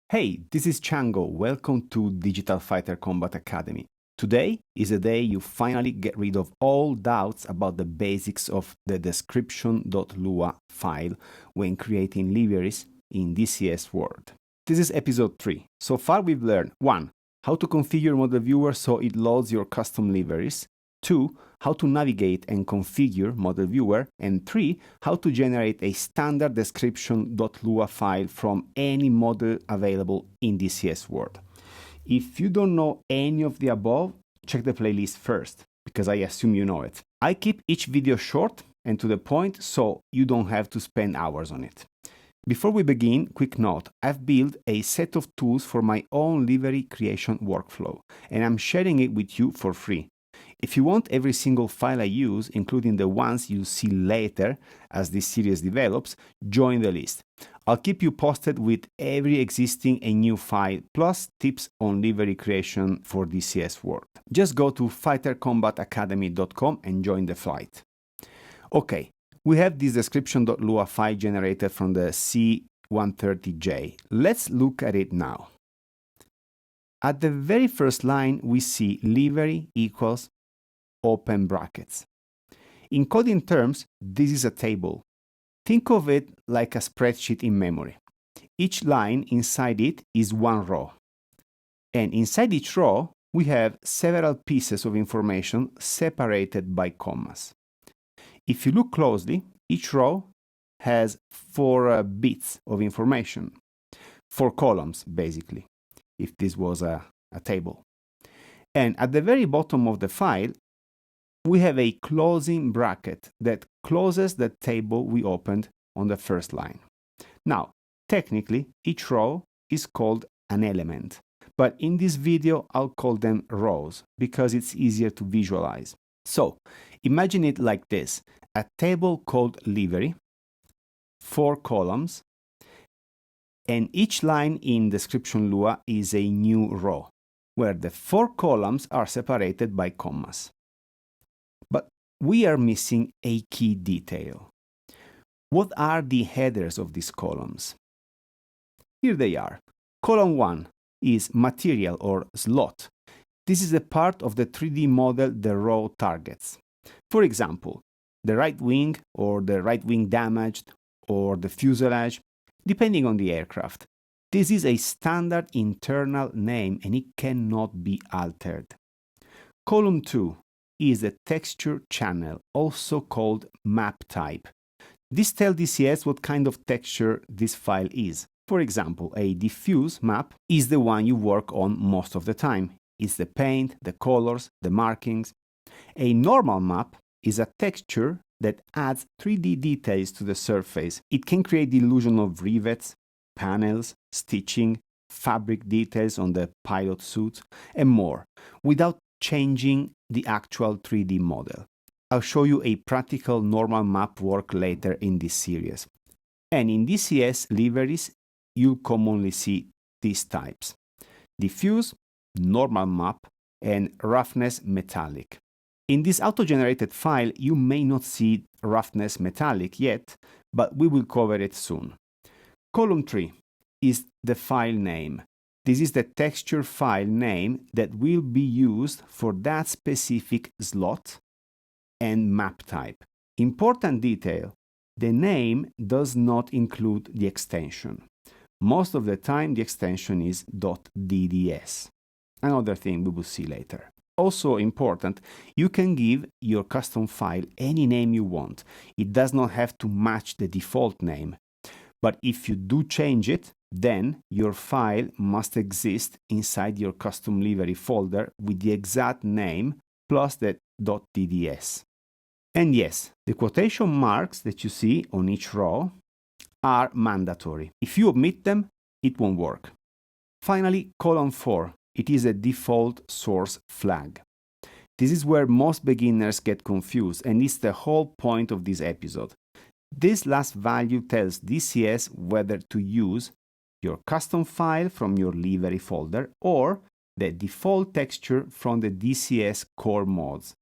Hey, this is Chango. Welcome to Digital Fighter Combat Academy. Today is a day you finally get rid of all doubts about the basics of the description.lua file when creating liveries in DCS World. This is episode 3. So far we've learned 1. How to configure Model Viewer so it loads your custom liveries. 2. How to navigate and configure Model Viewer. And 3. How to generate a standard description.lua file from any model available in DCS World. If you don't know any of the above, check the playlist first, because I assume you know it. I keep each video short and to the point so you don't have to spend hours on it. Before we begin, quick note, I've built a set of tools for my own livery creation workflow, and I'm sharing it with you for free. If you want every single file I use, including the ones you'll see later as this series develops, join the list. I'll keep you posted with every existing and new file, plus tips on livery creation for DCS World. Just go to fightercombatacademy.com and join the flight. Okay, we have this description.lua file generated from the C130J. Let's look at it now. At the very first line, we see livery equals open brackets. In coding terms, this is a table. Think of it like a spreadsheet in memory. Each line inside it is one row. And inside each row, we have several pieces of information separated by commas. If you look closely, each row has 4 bits of information. 4 columns, basically, if this was a table. And at the very bottom of the file, we have a closing bracket that closes the table we opened on the first line. Now, technically, each row is called an element, but in this video, I'll call them rows because it's easier to visualize. So, imagine it like this, a table called livery, 4 columns, and each line in description.lua is a new row, where the 4 columns are separated by commas. But we are missing a key detail. What are the headers of these columns? Here they are. Column 1 is material or slot. This is the part of the 3D model the row targets. For example, the right wing or the right wing damaged or the fuselage, depending on the aircraft. This is a standard internal name and it cannot be altered. Column 2 is a texture channel, also called map type. This tells DCS what kind of texture this file is. For example, a diffuse map is the one you work on most of the time. It's the paint, the colors, the markings. A normal map is a texture that adds 3D details to the surface. It can create the illusion of rivets, panels, stitching, fabric details on the pilot suit, and more, without changing the actual 3D model. I'll show you a practical normal map work later in this series. And in DCS liveries, you'll commonly see these types: diffuse, normal map, and roughness metallic. In this auto-generated file, you may not see roughness metallic yet, but we will cover it soon. Column 3 is the file name. This is the texture file name that will be used for that specific slot and map type. Important detail, the name does not include the extension. Most of the time, the extension is .dds. Another thing we will see later. Also important, you can give your custom file any name you want. It does not have to match the default name. But if you do change it, then your file must exist inside your custom livery folder with the exact name plus the .dds. And yes, the quotation marks that you see on each row are mandatory. If you omit them, it won't work. Finally, column 4. It is a default source flag. This is where most beginners get confused, and it's the whole point of this episode. This last value tells DCS whether to use your custom file from your livery folder or the default texture from the DCS CoreMods.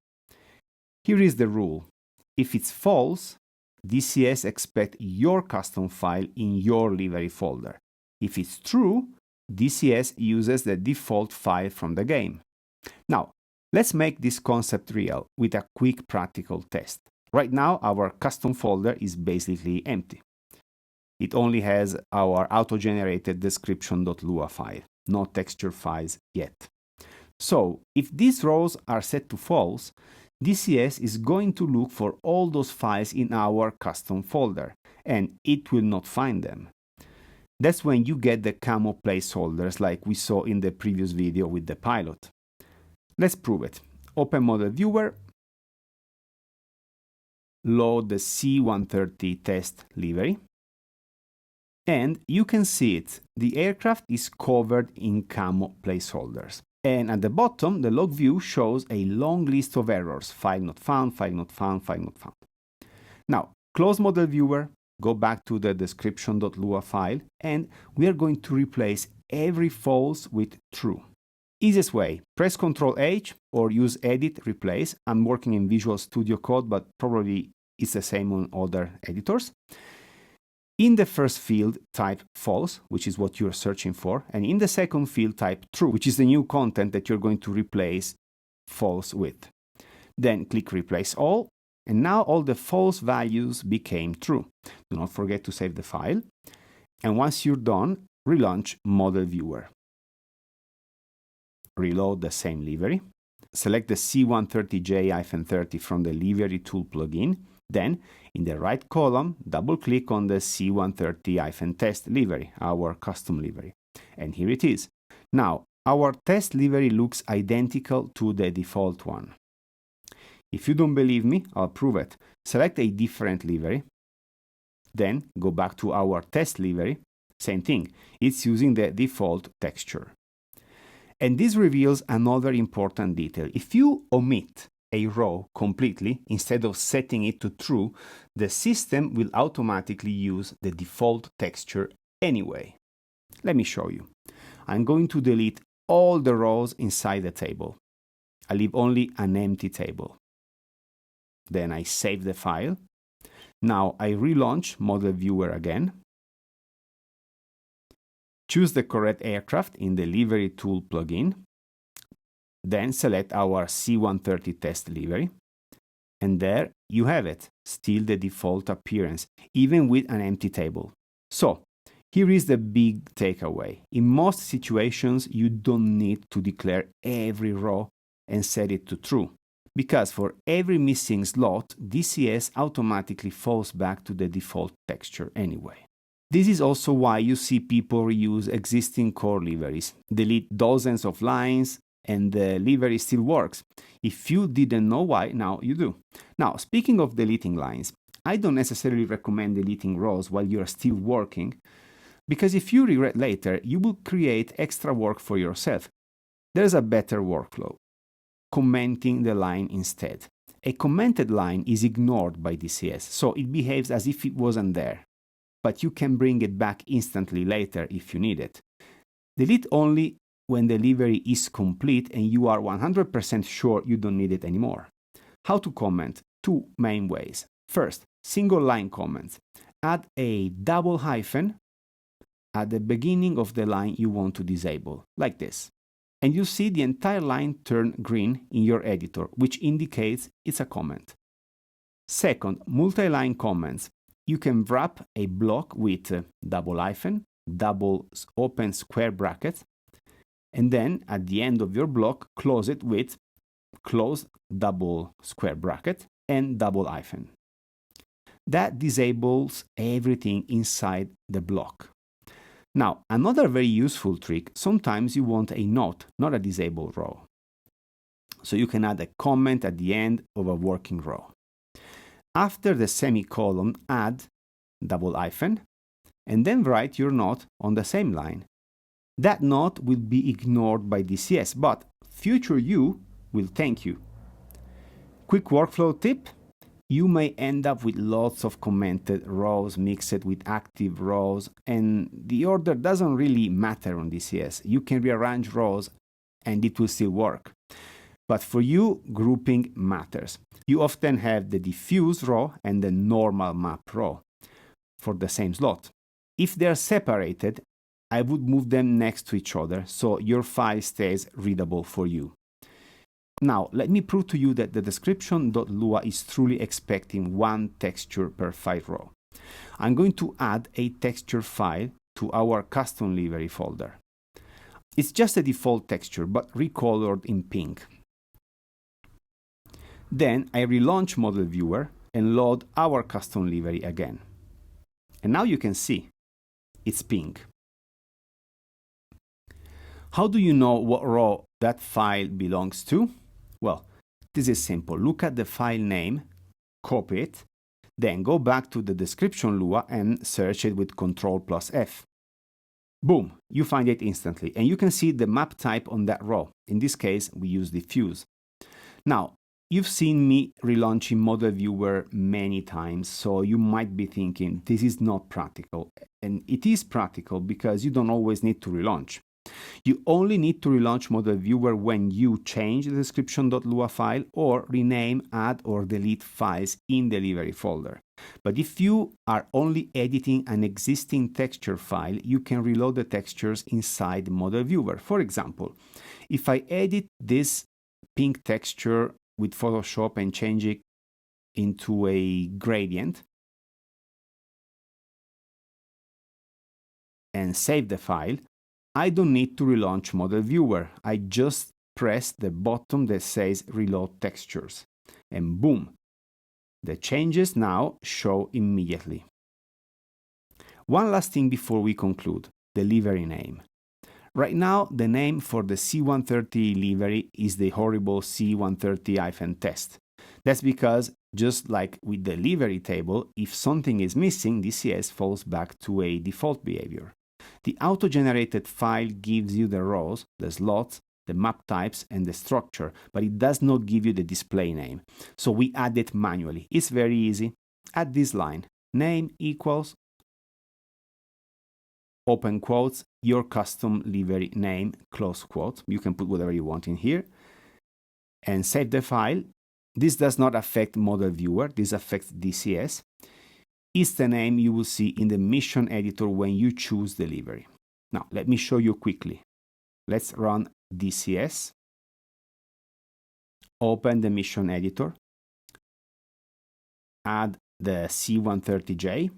Here is the rule. If it's false, DCS expects your custom file in your livery folder. If it's true, DCS uses the default file from the game. Now, let's make this concept real with a quick practical test. Right now, our custom folder is basically empty. It only has our auto-generated description.lua file, no texture files yet. So, if these rows are set to false, DCS is going to look for all those files in our custom folder, and it will not find them. That's when you get the camo placeholders like we saw in the previous video with the pilot. Let's prove it. Open Model Viewer, load the C130 test livery, and you can see it. The aircraft is covered in camo placeholders. And at the bottom, the log view shows a long list of errors. File not found, file not found, file not found. Now, close Model Viewer, go back to the description.lua file, and we are going to replace every false with true. Easiest way, press Ctrl+H or use Edit, Replace. I'm working in Visual Studio Code, but probably it's the same on other editors. In the first field, type false, which is what you're searching for, and in the second field, type true, which is the new content that you're going to replace false with. Then click Replace All, and now all the false values became true. Do not forget to save the file. And once you're done, relaunch Model Viewer. Reload the same livery. Select the C130J-30 from the Livery Tool plugin. Then, in the right column, double-click on the C130-test livery, our custom livery. And here it is. Now, our test livery looks identical to the default one. If you don't believe me, I'll prove it. Select a different livery. Then, go back to our test livery. Same thing. It's using the default texture. And this reveals another important detail. If you omit a row completely, instead of setting it to true, the system will automatically use the default texture anyway. Let me show you. I'm going to delete all the rows inside the table. I leave only an empty table. Then I save the file. Now I relaunch Model Viewer again. Choose the correct aircraft in the Livery Tool plugin. Then select our C130 test livery. And there you have it, still the default appearance, even with an empty table. So, here is the big takeaway. In most situations, you don't need to declare every row and set it to true, because for every missing slot, DCS automatically falls back to the default texture anyway. This is also why you see people reuse existing core liveries, delete dozens of lines, and the livery still works. If you didn't know why, now you do. Now, speaking of deleting lines, I don't necessarily recommend deleting rows while you're still working, because if you regret later, you will create extra work for yourself. There's a better workflow: commenting the line instead. A commented line is ignored by DCS, so it behaves as if it wasn't there. But you can bring it back instantly later if you need it. Delete only when the livery is complete and you are 100% sure you don't need it anymore. How to comment? Two main ways. First, single line comments. Add a double hyphen at the beginning of the line you want to disable, like this. And you see the entire line turn green in your editor, which indicates it's a comment. Second, multi-line comments. You can wrap a block with double hyphen, double open square brackets, and then at the end of your block, close it with close double square bracket and double hyphen. That disables everything inside the block. Now, another very useful trick, sometimes you want a note, not a disabled row. So you can add a comment at the end of a working row. After the semicolon, add double hyphen, and then write your note on the same line. That note will be ignored by DCS, but future you will thank you. Quick workflow tip: you may end up with lots of commented rows mixed with active rows, and the order doesn't really matter on DCS. You can rearrange rows and it will still work. But for you, grouping matters. You often have the diffuse row and the normal map row for the same slot. If they are separated, I would move them next to each other so your file stays readable for you. Now, let me prove to you that the description.lua is truly expecting one texture per file row. I'm going to add a texture file to our custom livery folder. It's just a default texture, but recolored in pink. Then I relaunch Model Viewer and load our custom livery again. And now you can see it's pink. How do you know what row that file belongs to? Well, this is simple. Look at the file name, copy it, then go back to the description.lua and search it with CTRL+F. Boom, you find it instantly, and you can see the map type on that row. In this case, we use diffuse. Now, you've seen me relaunching Model Viewer many times, so you might be thinking this is not practical. And it is practical because you don't always need to relaunch. You only need to relaunch Model Viewer when you change the description.lua file or rename, add, or delete files in the livery folder. But if you are only editing an existing texture file, you can reload the textures inside Model Viewer. For example, if I edit this pink texture with Photoshop and change it into a gradient and save the file, I don't need to relaunch Model Viewer. I just press the button that says Reload Textures. And boom, the changes now show immediately. One last thing before we conclude, the livery name. Right now, the name for the C130 livery is the horrible C130-test. That's because, just like with the livery table, if something is missing, DCS falls back to a default behavior. The auto-generated file gives you the rows, the slots, the map types, and the structure, but it does not give you the display name. So we add it manually. It's very easy. Add this line, name equals, open quotes, your custom livery name, close quote. You can put whatever you want in here. And save the file. This does not affect Model Viewer. This affects DCS. Is the name you will see in the mission editor when you choose the livery. Now, let me show you quickly. Let's run DCS. Open the mission editor. Add the C130J.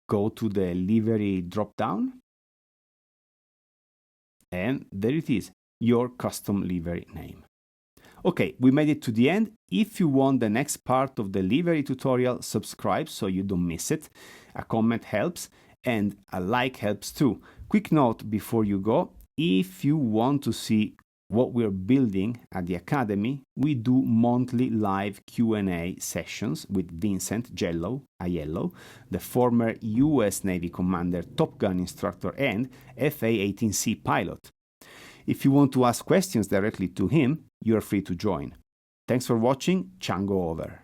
Go to the livery dropdown. And there it is, your custom livery name. Okay, we made it to the end. If you want the next part of the livery tutorial, subscribe so you don't miss it. A comment helps and a like helps too. Quick note before you go, if you want to see what we're building at the Academy, we do monthly live Q&A sessions with Vincent Aiello, the former US Navy commander, Top Gun instructor and FA-18C pilot. If you want to ask questions directly to him, you're free to join. Thanks for watching. Chango over.